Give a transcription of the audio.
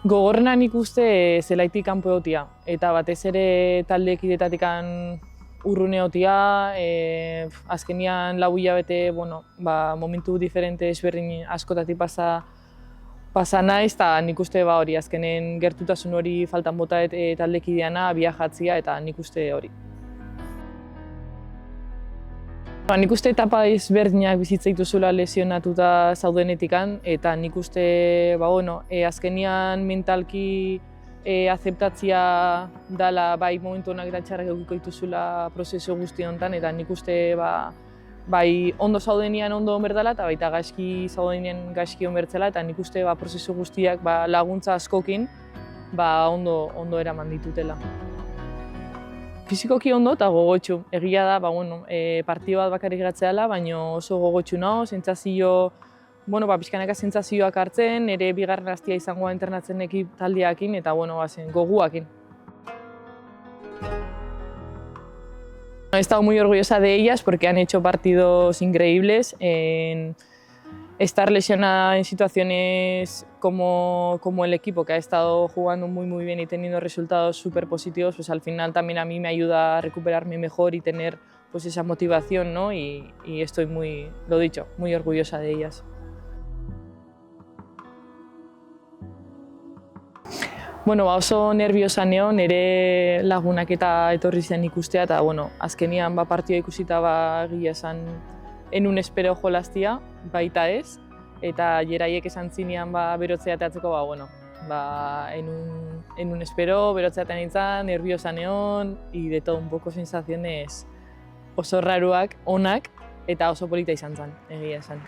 Gogorrena nik uste zelaitik kanpo egotia, eta batez ere taldekidetatik urrune egotia, azkenian 4 hilabete, momentu diferente ezberdin askotatik pasa naiz, eta nik uste hori, azkenen gertutasun hori faltan bota taldekideana, viajatzia, eta nik uste hori. Nik uste etapa ezberdinak bizitza dituzula lesionatuta zaudenetikan, eta nik uste azkenian mentalki azeptatzia dela bai momentu honak eta txarrak edukiko dituzula prozesu guzti honetan, eta nik uste bai ondo zaudenian ondo berdala eta baita gaizki zaudenean gaizki bertzela, eta nik uste prozesu guztiak laguntza askokin ondo eraman ditutela. Fizikoki ondo eta gogotsu. Egia da, partio bat bakarrik gatzeala, baina oso gogotsu nao, sentsazio, pixkanaka sentsazioak hartzen, nire bigarren astia izangoa internatzen ekip taldeakin eta goguakin. He estado muy orgullosa de ellas porque han hecho partidos increíbles. Estar lesionada en situaciones como el equipo, que ha estado jugando muy bien y teniendo resultados súper positivos, pues al final también a mí me ayuda a recuperarme mejor y tener pues esa motivación, ¿no? Y estoy muy orgullosa de ellas. Oso nerviosa neo, nire lagunak eta etorri zen ikustea, eta azkenian partioa ikusita egia esan enun espero jolastia, baita ez, eta jeraiek esan zinean berotzea teatzeko, enun espero, berotzea nintzen, nerviosa neon, y de todo un poco sensaciones oso raruak, onak, eta oso polita izan zen, egia esan.